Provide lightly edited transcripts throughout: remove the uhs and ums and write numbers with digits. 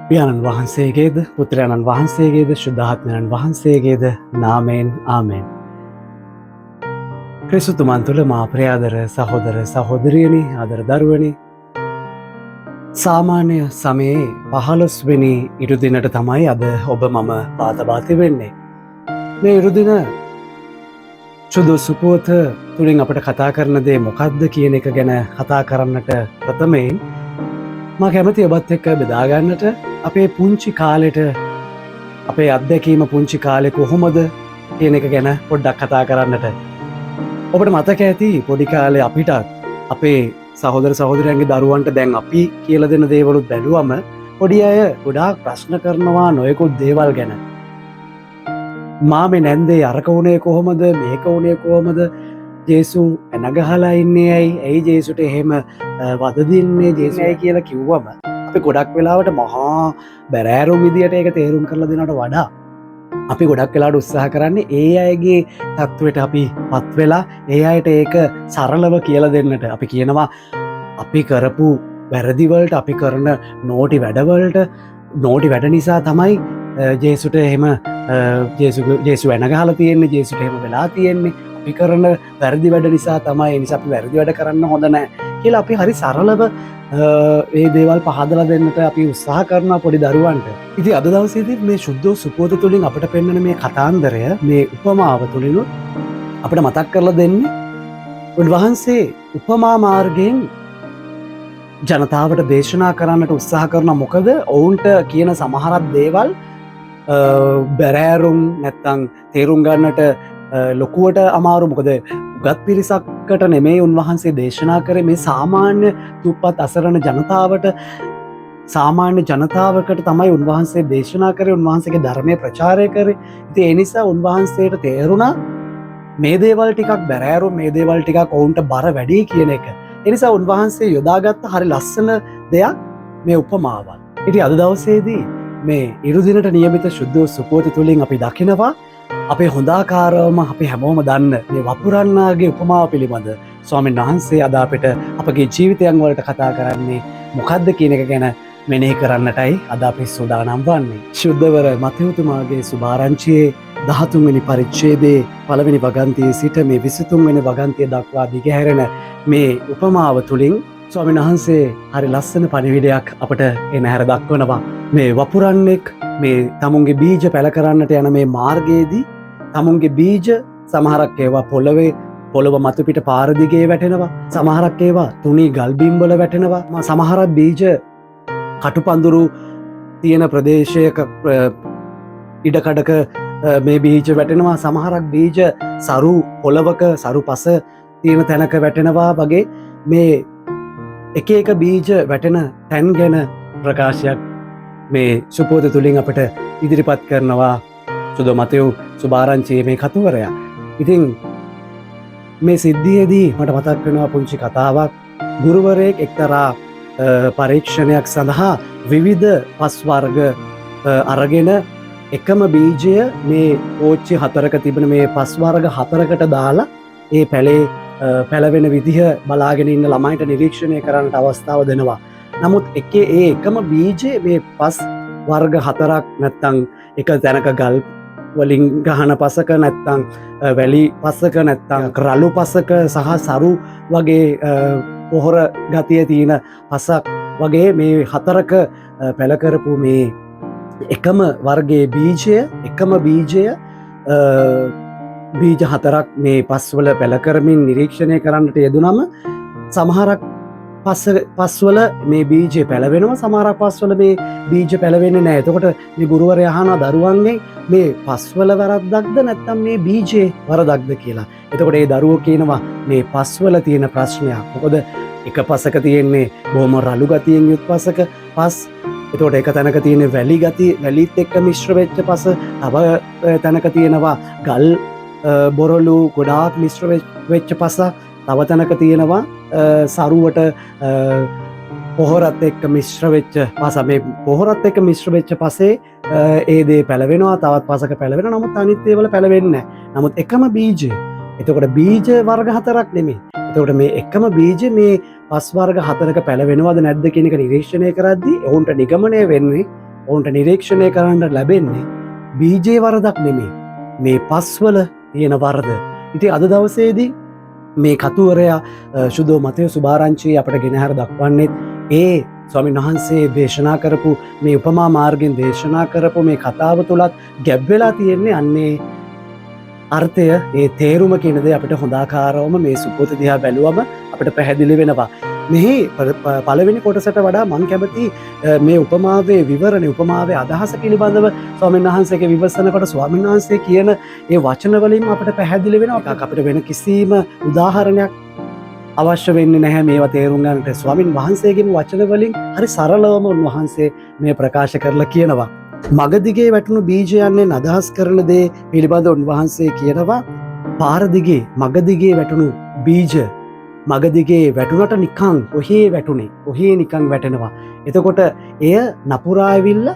පියාණන් වහන්සේගේද පුත්‍රයාණන් වහන්සේගේද ශුද්ධාත්මයණන් වහන්සේගේද නාමයෙන් ආමෙන්. ක්‍රිස්තුතුමන් තුළ මා ප්‍රියාදර සහෝදර සහෝදරියනි ආදර දරුවනි, සාමාන්‍ය සමයේ 15 වෙනි ඉරුදිනට තමයි අද ඔබ මම වාතබාති වෙන්නේ. මේ ඉරුදින සුදු සුපුවත තුළින් අපට කතා කරන දේ මොකක්ද කියන එක ගැන කතා කරන්නට ප්‍රථමයෙන් මා කැමති ඔබත් එක්ක බෙදාගන්නට අපේ පුංචි කාලෙට අපේ අත්දැකීම පුංචි කාලෙ කොහොමද කියන එක ගැන පොඩ්ඩක් කතා කරන්නට. ඔබට මතක ඇති පොඩි කාලේ අපිටත් අපේ සහෝදර සහෝදරයන්ගේ දරුවන්ට දැන් අපි කියලා දෙන දේවලුත් බැලුවම පොඩි අය ගොඩාක් ප්‍රශ්න කරනවා නොයෙකුත් දේවල් ගැන. මාමේ නැන්දේ අරක වුණේ කොහොමද, මේක වුණේ කොහොමද, ජේසු ඇනගහලා ඉන්නේ ඇයි ජේසුට එහෙම වද දෙන්නේ ජේසුයි කියලා කිව්වම අපි ගොඩක් වෙලාවට මහා බැරෑරුම් විදියට ඒක තේරුම් කරලා දෙනවට වඩා අපි ගොඩක් වෙලාවට උත්සාහ කරන්නේ ඒ අයගේ තත්ත්වයට අපි පත් වෙලා ඒ අයට ඒක සරලව කියලා දෙන්නට. අපි කියනවා අපි කරපු වැරදිවලට, අපි කරන නෝටි වැඩ නිසා තමයි ජේසුට එහෙම ජේසු ඇනගහලා තියෙන්නේ, ජේසුට එහෙම වෙලා තියෙන්නේ, අපි කරන වැරදි වැඩ නිසා තමයි, නිසා අපි වැරදි වැඩ කරන්න හොඳ නැහැ කියලා අපි හරි සරලව ඒ දේවල් පහදලා දෙන්නට අපි උත්සාහ කරනවා පොඩි දරුවන්ට. ඉතින් අද දවසේදී මේ සුද්ධ සුපුවත තුළින් අපට පෙන්වන මේ කතාන්දරය, මේ උපමාව තුළින් අපිට මතක් කරලා දෙන්නේ උන්වහන්සේ උපමා මාර්ගයෙන් ජනතාවට දේශනා කරන්නට උත්සාහ කරන. මොකද ඔවුන්ට කියන සමහරක් දේවල් බැරෑරුම් නැත්තං තේරුම් ගන්නට ලොකුවට අමාරු. මොකද උගත් පිරිසක්කට නෙමේ උන්වහන්සේ දේශනා කර මේ සාමාන්‍ය තුප්පත් අසරණ ජනතාවට, සාමාන්‍ය ජනතාවකට තමයි උන්වහන්සේ දේශනා කරේ, උන්වහන්සේගේ ධර්මය ප්‍රචාරය කරේ. ඉතින් ඒ නිසා උන්වහන්සේට තේරුණා මේ දේවල් ටිකක් බැරෑරුම්, මේ දේවල් ටිකක් ඔවුන්ට බර වැඩි කියන එක. ඒ නිසා උන්වහන්සේ යොදාගත්ත හරි ලස්සන දෙයක් මේ උපමාවල්. ඉතින් අද දවසේදී මේ ඉරුදිනට නියමිත සුද්ධ සුපුවත තුළින් අපි දකිනවා අපේ හොඳාකාරවම අපි හැමෝම දන්න මේ වපුරන්නාගේ උපමාව පිළිබඳ ස්වාමීන් වහන්සේ අද අපිට අපගේ ජීවිතයන් වලට කතා කරන්නේ මොකක්ද කියන එක ගැන මෙනෙහි කරන්නටයි අද අපි සූදානම් වන්නේ. ශුද්ධවර මතෙව්තුමාගේ සුභාරංචියේ 13 වෙනි පරිච්ඡේදයේ 1 වෙනි වගන්තියේ සිට මේ 23 වෙනි වගන්තිය දක්වා දිගහැරෙන මේ උපමාව තුළින් ස්වාමීන් වහන්සේ හරි ලස්සන පණිවිඩයක් අපට එනහැර දක්වනවා. මේ වපුරන්නෙක් මේ තමුන්ගේ බීජ පැල කරන්නට යන මේ මාර්ගයේදී තමුන්ගේ බීජ සමහරක් ඒවා පොළොව මතුපිට පාර දිගේ වැටෙනවා, සමහරක් ඒවා තුනී ගල් බිම් වල වැටෙනවා, සමහරක් බීජ කටුපඳුරු තියෙන ප්‍රදේශයක ඉඩකඩක මේ බීජ වැටෙනවා, සමහරක් බීජ සරු පොළවක සරු පස තියෙන තැනක වැටෙනවා. වගේ මේ එක එක බීජ වැටෙන තැන් ගැන ප්‍රකාශයක් මේ සුපුවත තුළින් අපට ඉදිරිපත් කරනවා සුදු මතෙව් සුභාරංචියේ මේ කතුවරයා. ඉතින් මේ සිද්ධියේදී මට මතක් වෙනවා පුංචි කතාවක්. ගුරුවරයෙක් එක්තරා පරීක්ෂණයක් සඳහා විවිධ පස් වර්ග අරගෙන එකම බීජය මේ පෝච්චි 4ක තිබෙන මේ පස් වර්ග 4කට දාලා ඒ පැලවෙන විදිහ බලාගෙන ඉන්න ළමයින්ට නිරීක්ෂණය කරන්නට අවස්ථාව දෙනවා. නමුත් එකම බීජේ මේ පස් වර්ග 4ක් නැත්තං එක තැනක ගල් වලින් ගහන පසක, නැත්තං වැලි පසක, නැත්තං රළු පසක සහ සරු වගේ පොහොර ගතිය තියෙන පසක් වගේ මේ 4ක පැලකරපු මේ එකම වර්ගයේ බීජය බීජ 4ක් මේ පස්වල පැලකරමින් නිරීක්ෂණය කරන්නට යෙදුනම සමහරක් පස්වල මේ බීජය පැලවෙනවා, සමහරක් පස්වල මේ බීජ පැලවෙන්නේ නැහැ. එතකොට මේ ගුරුවරයා අහනවා දරුවන්ගෙන් මේ පස්වල වැරද්දක්ද නැත්නම් මේ බීජේ වරදක්ද කියලා. එතකොට ඒ දරුවෝ කියනවා මේ පස්වල තියෙන ප්‍රශ්නයක්. මොකද එක පසක තියෙන්නේ බොහොම රළු ගතියෙන් යුත් පසක පස්. එතකොට එක තැනක තියෙන වැලිත් එක්ක මිශ්‍ර වෙච්ච පස, තව තැනක තියෙනවා ගල් බොරළු ගොඩාක් මිශ්‍ර වෙච්ච පස, තව තැනක තියෙනවා සරුවට පොහොරත් එක්ක මිශ්‍ර වෙච්ච පස. මේ පොහොරත් එක්ක මිශ්‍ර වෙච්ච පසේ ඒ දේ පැලවෙනවා, තවත් පසක පැලවෙනවා. නමුත් අනිත් ඒවල පැලවෙන්නේ නැහැ. නමුත් එකම බීජය. එතකොට බීජ වර්ග 4ක් නෙමෙයි. එතකොට මේ එකම බීජ මේ පස් වර්ග 4ක පැලවෙනවද නැද්ද කියන එක නිරීක්ෂණය කරද්දී ඔවුන්ට නිගමනය වෙන්නේ ඔවුන්ට නිරීක්ෂණය කරන්න ලැබෙන්නේ බීජේ වරදක් නෙමේ මේ පස්වල තියෙන වරද. ඉති අද දවසේදී මේ කතුවරයා ශුද්ධෝ මතය සුභාරංචී අපට ගෙනහැර දක්වන්නෙත් ඒ ස්වාමීන් වහන්සේ දේශනා කරපු මේ උපමා මාර්ගෙන් දේශනා කරපු මේ කතාව තුළත් ගැබ්වෙලා තියෙන්නේ අන්නේ අර්ථය ඒ තේරුම කියනද අපට හොඳාකාරවම මේ සුපෝත දිහා බැලුවම අපට පැහැදිලි වෙනවා. මෙහි පළවෙනි කොටසට වඩා මං කැමති මේ උපමාවේ විවරණ උපමාවේ අදහස පිළිබඳව ස්වාමීන් වහන්සේගේ විවසනකොට ස්වාමීන් වහන්සේ කියන ඒ වචනවලින් අපට පැහැදිලි වෙනවා. අපිට වෙන කිසිම උදාහරණයක් අවශ්‍ය වෙන්නේ නැහැ මේවා තේරුම් ගන්නට. ස්වාමීන් වහන්සේගේම වචනවලින් හරි සරලවම උන්වහන්සේ මේ ප්‍රකාශ කරලා කියනවා. මගදිගේ වැටුණු බීජයන්නෙන් අදහස් කරන දේ පිළිබඳ උන්වහන්සේ කියනවා පාරදිගේ මගදිගේ වැටුණු බීජ මගදිගේ වැටුනට නිකං ඔහේ වැටුනේ ඔහේ නිකං වැටෙනවා. එතකොට එය නපුරාඇවිල්ල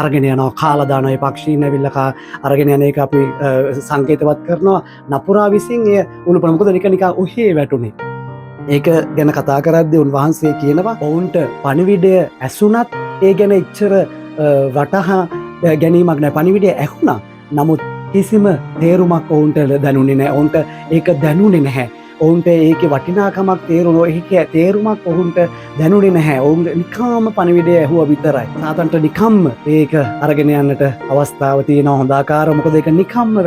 අරගෙන යනවා කාලදානය පක්ෂීන ඇවිල්ලකා අරගෙන යන එක අපි සංකේතවත් කරනවා නපුරා විසින් එය උළු ප්‍රමුකද නික ඔහේ වැටුනේ. ඒක ගැන කතා කරද්දී උන්වහන්සේ කියනවා ඔවුන්ට පණිවිඩය ඇසුනත් ඒ ගැන ඉච්චර වටහා ගැනීමක් නෑ. පණිවිඩය ඇහුණා නමුත් කිසිම තේරුමක් ඔවුන්ට දැනුනේ නෑ. ඔවුන්ට ඒක දැනුනේ නැහැ. ඔවුන්ට ඒක වටිනාකමක් තේරුණෝ ඒක තේරුමක් ඔවුන්ට දැනුනේ නැහැ. ඔවුන් නිකාම පණිවිඩය ඇහුව විතරයි. සාතන්ට නිකම්ම ඒක අරගෙන යන්නට අවස්ථාව තියෙනවා. හොඳාකාර මොකද ඒක නිකම්ම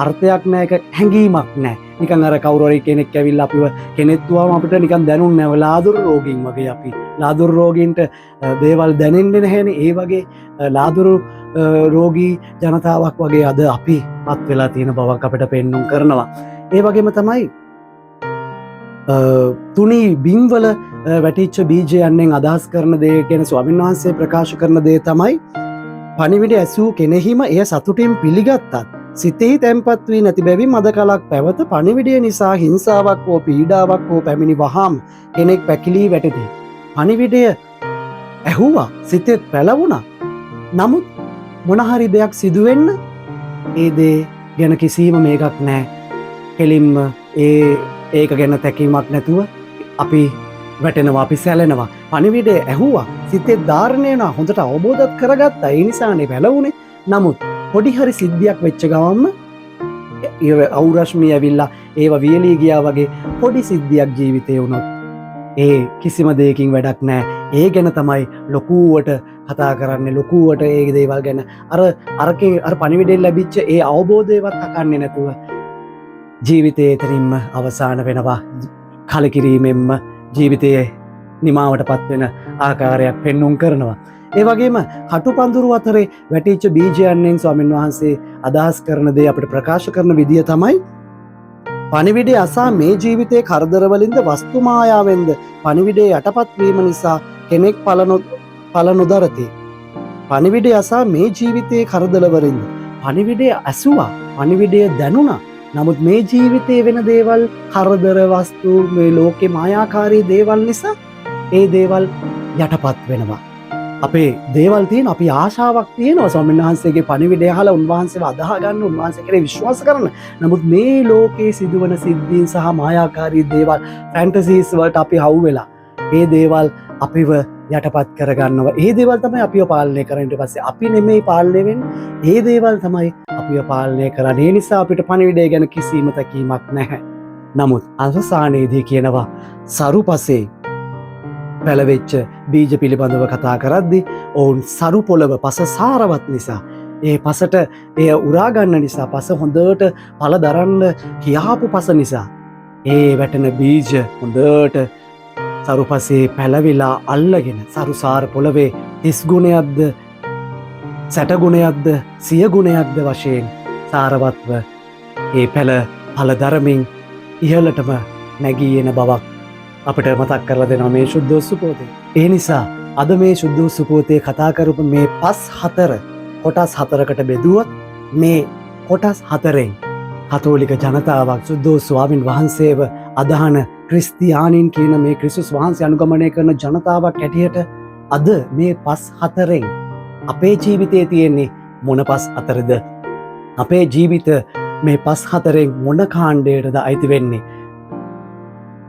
අර්ථයක් නෑ. ඒක හැඟීමක් නෑ. නිකන් අර කවුරුහරි කෙනෙක් ඇවිල්ලා අපිව කෙනෙක්තුවාම අපිට නිකන් දැනුන්නේ නැහැ. ලාදුරු රෝගීන් වගේ අපි. ලාදුරු රෝගීන්ට දේවල් දැනෙන්නේ නැහැනේ. ඒ වගේ ලාදුරු රෝගී ජනතාවක් වගේ අද අපි පත් වෙලා තියෙන බවක් අපිට පෙන්නුම් කරනවා. ඒ වගේම තමයි තුනී බිම්වල වැටිච්ච බීජයන්නෙන් අදහස් කරන දේ ගැන ස්වාමීන් වහන්සේ ප්‍රකාශ කරන දේ තමයි පණිවිඩ ඇසූ කෙනෙහිම එය සතුටින් පිළිගත්තත් සිතෙහි තැන්පත් වී නැති බැවින් මද කලක් පැවත පණිවිඩය නිසා හිංසාවක් හෝ පීඩාවක් හෝ පැමිණි වහාම කෙනෙක් පැකිලී වැටති. පණිවිඩය ඇහුවා සිතෙත් පැලවුණා. නමුත් මොනහරි දෙයක් සිදුවෙන්න ඒ දේ ගැන කිසිීම මේකක් නෑ. කෙලින්ම ඒක ගැන තැකීමක් නැතුව අපි වැටෙනවා අපි සැලෙනවා. පණිවිඩය ඇහුවා සිතෙත් ධාරණයන හොඳට අවබෝධත් කරගත්ත ඒ නිසානේ පැලවුණේ. නමුත් පොඩිහරි සිද්ධියක් වෙච්ච ගවම්ම අවුරශ්මිය ඇවිල්ලා ඒව වියලී ගියා වගේ පොඩි සිද්ධියක් ජීවිතය වුණොත් ඒ කිසිම දෙයකින් වැඩක් නෑ. ඒ ගැන තමයි ලොකුවට කතා කරන්නේ ලොකුවට ඒ දේවල් ගැන අර පණිවිඩෙන් ලැබිච්ච ඒ අවබෝධයවත් අකන්නේ නැතුව ජීවිතයේ එතනින්ම අවසාන වෙනවා. කලකිරීමෙන්ම ජීවිතයේ නිමාවට පත්වෙන ආකාරයක් පෙන්නුම් කරනවා. ඒ වගේම කටු පඳුරු අතරේ වැටිච්ච බීජයන්නෙන් ස්වාමීන් වහන්සේ අදහස් කරන දේ අපිට ප්‍රකාශ කරන විදිය තමයි පණිවිඩය අසා මේ ජීවිතයේ කරදරවලින්ද වස්තු මායාවෙන්ද පණිවිඩය යටපත්වීම නිසා කෙනෙක් පල නොදරති. පණිවිඩය අසා මේ ජීවිතයේ කරදරවලින්ද පණිවිඩය ඇසුවා පණිවිඩය දැනුණා. නමුත් මේ ජීවිතයේ වෙන දේවල් කරදර වස්තු මේ ලෝකෙ මායාකාරී දේවල් නිසා ඒ දේවල් යටපත් වෙනවා. අපේ දේවල් තියෙන අපි ආශාවක් තියෙනවා ස්වාමීන් වහන්සේගේ පණිවිඩය අහලා උන්වහන්සේව අදාහ ගන්න උන්වහන්සේ කෙරේ විශ්වාස කරන. නමුත් මේ ලෝකයේ සිදුවන සිද්ධීන් සහ මායාකාරී දේවල් ෆැන්ටසීස් වලට අපි හවු වෙලා ඒ දේවල් අපිව යටපත් කරගන්නවා. ඒ දේවල් තමයි අපිව පාලනය කරන්නේ. ඊට පස්සේ අපි නෙමෙයි පාලනය වෙන්නේ. ඒ දේවල් තමයි අපිව පාලනය කරන්නේ. ඒ නිසා අපිට පණිවිඩය ගැන කිසිම තැකීමක් නැහැ. නමුත් අවසානයේදී කියනවා සරුපසේ පැලවෙච්ච බීජ පිළිබඳව කතා කරද්දි ඔවුන් සරු පොළව පස සාරවත් නිසා ඒ පසට එය උරාගන්න නිසා පස හොඳට පල දරන්න කියාපු පස නිසා ඒ වැටෙන බීජ හොඳට සරුපසේ පැලවිලා අල්ලගෙන සරුසාර පොළවේ තිස්ගුණයක්ද සැටගුණයක්ද සියගුණයක්ද වශයෙන් සාරවත්ව ඒ පැල පලදරමින් ඉහලටම නැගී එන බවක් අපට මතක් කරලා දෙනවා මේ ශුද්ධ සුපෝතේ. ඒ නිසා අද මේ ශුද්ධ සුපෝතේ කතා කරපු මේ පස් හතර කොටස් හතරකට බෙදුවොත් මේ කොටස් හතරෙන් කතෝලික ජනතාවක් සුද්ධ ස්වාමින් වහන්සේව අදහන ක්‍රිස්තියානින් කියන මේ ක්‍රිස්තුස් වහන්සේ අනුගමනය කරන ජනතාවක් හැටියට අද මේ පස් හතරෙන් අපේ ජීවිතයේ තියෙන්නේ මොන පස් අතරද? අපේ ජීවිත මේ පස් හතරෙන් මොන කාණ්ඩයටද අයිති වෙන්නේ?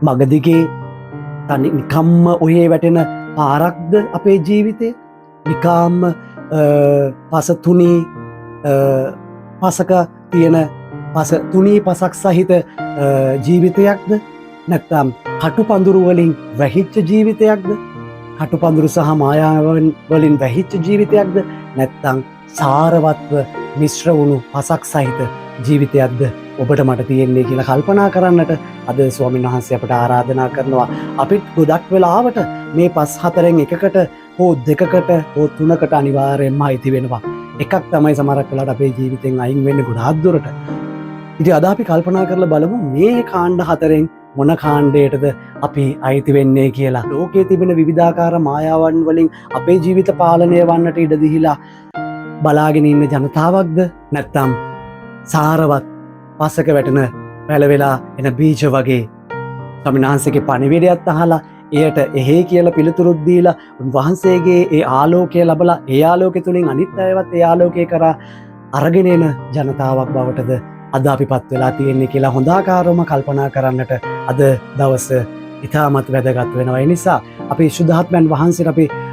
මගදිගේ තනිකම්ම ඔහේ වැටෙන පාරක්ද අපේ ජීවිතේ? නිකාම්ම පස තුනී පසක තියෙන පස තුනී පසක් සහිත ජීවිතයක්ද නැත්තම් කටු පඳුරුවලින් වැහිච්ච ජීවිතයක්ද කටු පඳුරු සහ මායාවන් වලින් වැහිච්ච ජීවිතයක්ද නැත්තං සාරවත්ව මිශ්‍ර වුණු පසක් සහිත ජීවිතයක්ද ඔබට මට තියෙන්නේ කියලා කල්පනා කරන්නට අද ස්වාමීන් වහන්සේ අපට ආරාධනා කරනවා අපිත් ගොඩක් වෙලාවට මේ පස් හතරෙන් එකකට හෝ දෙකකට හෝ තුනකට අනිවාර්යෙන්ම අයිති වෙනවා එකක් තමයි සමහරක් වෙලාවට අපේ ජීවිතෙන් අයින් වෙන්නේ ගොඩාක් දුරට ඉතින් අද අපි කල්පනා කරලා බලමු මේ කාණ්ඩ හතරෙන් මොන කාණ්ඩයටද අපි අයිති වෙන්නේ කියලා ලෝකයේ තිබෙන විවිධාකාර මායාවන් වලින් අපේ ජීවිත පාලනය වන්නට ඉඩ දීලා බලාගෙන ඉන්න ජනතාවක්ද නැත්නම් සාරවත් පසක වැටෙන පැලවෙලා එන බීජ වගේ ස්වාමීන් වහන්සේගේ පණිවිඩයත් අහලා එයට එහෙ කියලා පිළිතුරුත් දීලා උන්වහන්සේගේ ඒ ආලෝකය ලැබලා ඒ ආලෝකය තුලින් අනිත් අයවත් ඒ ආලෝකය කරා අරගෙන එන ජනතාවක් බවටද අද අපිපත් වෙලා තියෙන්නේ කියලා හොඳාකාරවම කල්පනා කරන්නට අද දවස ඉතාමත් වැදගත් වෙනවා. ඒ නිසා අපි ශුද්ධාත්මයන් වහන්සේට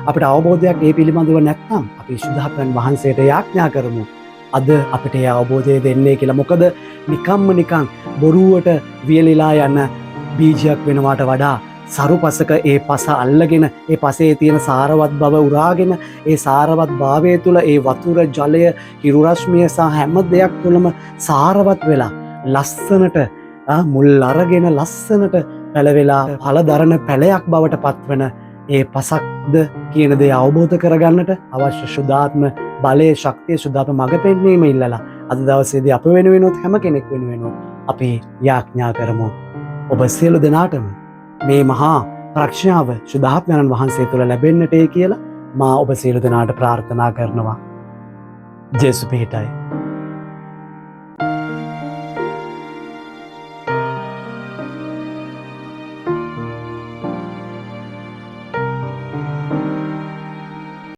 අපිට අවබෝධයක් ඒ පිළිබඳව නැත්නම් අපි ශුද්ධාත්මයන් වහන්සේට යාඥා කරමු. අද අපිට ඒ අවබෝධය දෙන්නේ කියලා. මොකද නිකන් බොරුවට වියලිලා යන බීජයක් වෙනවාට වඩා සරුපසක ඒ පස අල්ලගෙන ඒ පසේ තියෙන සාරවත් බව උරාගෙන ඒ සාරවත් භාවය තුළ ඒ වතුර ජලය හිරු රශ්මිය සහ හැම දෙයක් තුළම සාරවත් වෙලා ලස්සනට මුල් අරගෙන ලස්සනට පැලවෙලා ඵලදරන පැලයක් බවට පත්වන ඒ පසක්ද කියන දේ අවබෝධ කරගන්නට අවශ්‍ය ශුද්ධාත්ම බලයේ ශක්තිය ශුද්ධාත්ම මඟ පෙන්වීම ඉල්ලලා අද දවසේදී අප වෙනුවෙනොත් හැම කෙනෙක් වෙනුවෙනොත් අපි යාඥා කරමු. ඔබ සියලු දෙනාටම මේ මහා ප්‍රඥාව ශුද්ධාත්මයන් වහන්සේ තුළ ලැබෙන්නටේ කියලා මා ඔබ සියලු දෙනාට ප්‍රාර්ථනා කරනවා. ජේසු පිහිටයි.